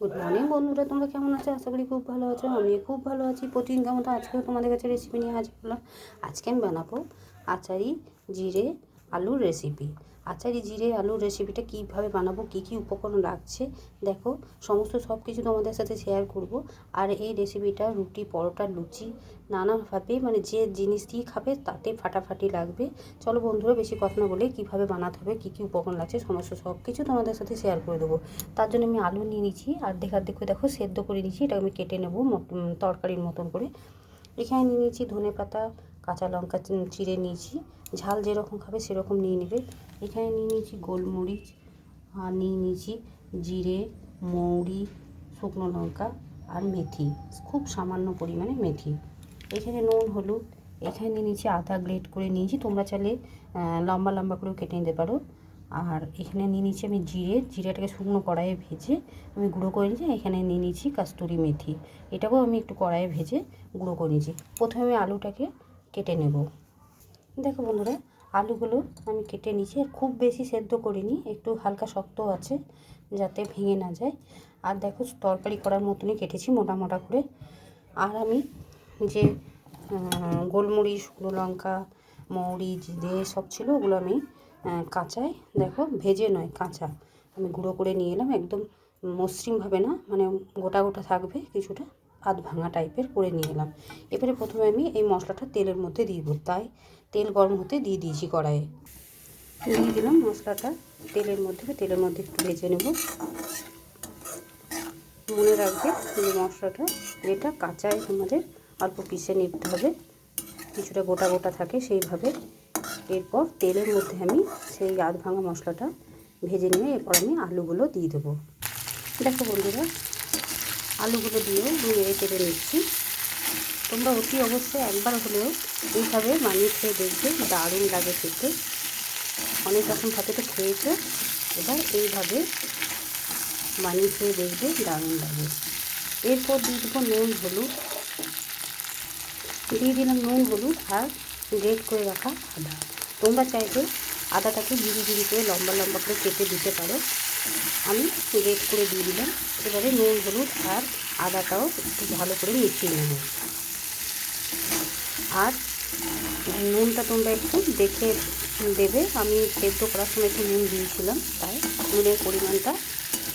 Good morning বন্ধুরা, তোমরা কেমন আছো? আশা করি খুব ভালো আছো। আমি খুব ভালো আছি। প্রতিদিনকার মতো আজকেও তোমাদের কাছে রেসিপি নিয়ে হাজির হলাম। আজকে আমি বানাবো আচারি জিরে আলুর রেসিপি। আচারি জিরে আলুর রেসিপিটা কীভাবে বানাবো, কী কী উপকরণ লাগছে দেখো, সমস্ত সব কিছু তোমাদের সাথে শেয়ার করব। আর এই রেসিপিটা রুটি, পরোটা, লুচি নানাভাবে মানে যে জিনিস দিয়ে খাবে তাতে ফাটাফাটি লাগবে। চলো বন্ধুরা, বেশি কথা না বলে কীভাবে বানাতে হবে, কী কী উপকরণ লাগছে সমস্ত সব কিছু তোমাদের সাথে শেয়ার করে দেবো। তার জন্য আমি আলু নিয়ে নিচ্ছি, অর্ধেক দেখো সেদ্ধ করে নিচ্ছি। এটা আমি কেটে নেবো তরকারির মতন করে। এখানে নিয়ে নিয়েছি ধনে পাতা, কাঁচা লঙ্কা চিড়ে নিয়েছি, ঝাল যেরকম খাবে সেরকম নিয়ে নেবে। এখানে নিয়ে নিয়েছি গোলমরিচ, আর নিয়ে নিয়েছি জিরে, মৌরি, শুকনো লঙ্কা আর মেথি, খুব সামান্য পরিমাণে মেথি। এখানে নুন, হলুদ। এখানে নিয়ে নিয়েছি আদা গ্রেট করে নিয়েছি, তোমরা চাইলে লম্বা লম্বা করেও কেটে নিতে পারো। আর এখানে নিয়ে নিয়েছি আমি জিরেটাকে শুকনো কড়াইয়ে ভেজে আমি গুঁড়ো করে নিয়েছি। এখানে নিয়ে নিয়েছি কাস্তুরি মেথি, এটাকেও আমি একটু কড়াইয়ে ভেজে গুঁড়ো করে নিয়েছি। প্রথমে আমি আলুটাকে কেটে নেব। দেখো বন্ধুরা, আলুগুলো আমি কেটে নিয়েছি, আর খুব বেশি সেদ্ধ করিনি, একটু হালকা শক্ত আছে যাতে ভেঙে না যায়। আর দেখো তরকারি করার মতনই কেটেছি মোটা মোটা করে। আর আমি যে গোলমরিচ, শুকনো লঙ্কা, মৌরি, জিরে সব ছিল, ওগুলো আমি কাঁচায় দেখো ভেজে নয় কাঁচা আমি গুঁড়ো করে নিয়ে এলাম। একদম মসৃণভাবে না, মানে গোটা গোটা থাকবে কিছুটা, আধ ভাঙা টাইপের করে নিয়ে এলাম। এবারে প্রথমে আমি এই মশলাটা তেলের মধ্যে দিয়ে দেবো, তাই তেল গরম হতে দিয়ে দিয়েছি কড়াইয়ে। দিয়ে দিলাম মশলাটা তেলের মধ্যে একটু ভেজে নেব। মনে রাখবে যে মশলাটা যেটা কাঁচায় তোমাদের অল্প পিষে নিতে হবে, কিছুটা গোটা গোটা থাকে সেইভাবে। এরপর তেলের মধ্যে আমি সেই আধ ভাঙা মশলাটা ভেজে নিয়ে এরপর আমি আলুগুলো দিয়ে দেবো। দেখো বন্ধুরা, আলুগুলো দিয়েও নেড়ে চেড়ে নিচ্ছি। তোমরা অতি অবশ্যই একবার হলেও এইভাবে বানিয়ে খেয়ে দেখবে, দারুণ লাগে খেতে। অনেক রকম ভাবে তো খেয়েছো, এবার এইভাবে বানিয়ে খেয়ে দেখবে, দারুণ লাগে। এরপর দিয়ে দেবো নুন, হলুদ। দিয়ে দিলাম নুন, হলুদ আর গ্রেট করে রাখা আদা। তোমরা চাইলে আদাটাকে ঝিরি করে লম্বা লম্বা করে কেটে দিতে পারো, আমি গ্রেট করে দিয়ে দিলাম। এবারে নুন, হলুদ আর আদাটাও একটু ভালো করে মিশিয়ে নেব। আর নুনটা তোমরা একটু দেখে দেবে, আমি সেদ্ধ করার সময় একটু নুন দিয়েছিলাম, তাই নুনের পরিমাণটা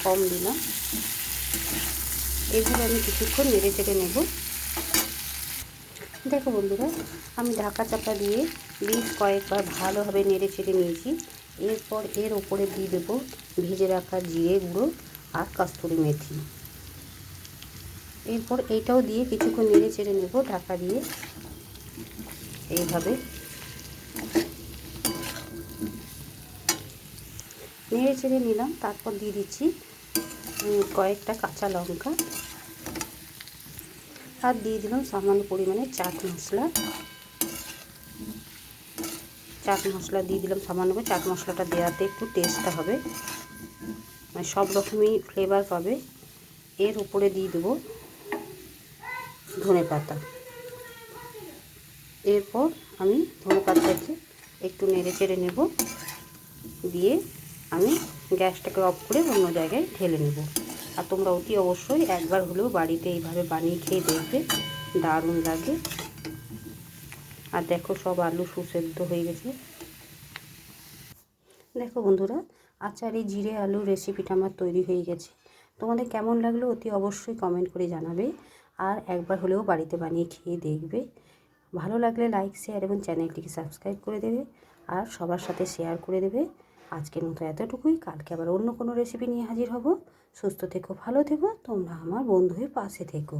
কম দিলাম। এগুলো আমি কিছুক্ষণ নেড়ে চেড়ে নেব। দেখো বন্ধুরা, আমি ঢাকা চাপা দিয়ে বেশ কয়েকবার ভালোভাবে নেড়ে চেড়ে নিয়েছি। এরপর এর ওপরে দিয়ে দেবো ভেজে রাখা জিরে গুঁড়ো আর কাস্তুরি মেথি। এরপর এইটাও দিয়ে কিছুক্ষণ নেড়ে চেড়ে নেব ঢাকা দিয়ে। এইভাবে নেড়ে চেড়ে নিলাম। তারপর দিয়ে দিচ্ছি কয়েকটা কাঁচা লঙ্কা, আর দিয়ে দিলাম সামান্য পরিমাণে চাট মশলা দিয়ে দিলাম সামান্য। চাট মশলাটা দেওয়াতে একটু টেস্টটা হবে, মানে সব রকমই ফ্লেভার পাবে। এর উপরে দিয়ে দেবো ধনে পাতা। এরপর আমি ধনে পাতাটাকে একটু নেড়ে চেড়ে নেব, দিয়ে আমি গ্যাসটাকে অফ করে অন্য জায়গায় ঢেলে নেব। আর তোমরা অতি অবশ্যই একবার হলেও বাড়িতে এইভাবে বানিয়ে খেয়ে দেখবে, দারুণ লাগে। আর দেখো সব আলু সুসেদ্ধ হয়ে গেছে। দেখো বন্ধুরা, আচারি জিরে আলুর রেসিপিটা আমার তৈরি হয়ে গেছে। তোমাদের কেমন লাগলো অতি অবশ্যই কমেন্ট করে জানাবে, আর একবার হলেও বাড়িতে বানিয়ে খেয়ে দেখবে। ভালো লাগলে লাইক, শেয়ার এবং চ্যানেলটিকে সাবস্ক্রাইব করে দেবে, আর সবার সাথে শেয়ার করে দেবে। আজকের মতো এতটুকুই, কালকে আবার অন্য কোনো রেসিপি নিয়ে হাজির হব। সুস্থ থেকো, ভালো থেকো, তোমরা আমার বন্ধু হয়ে পাশে থেকো।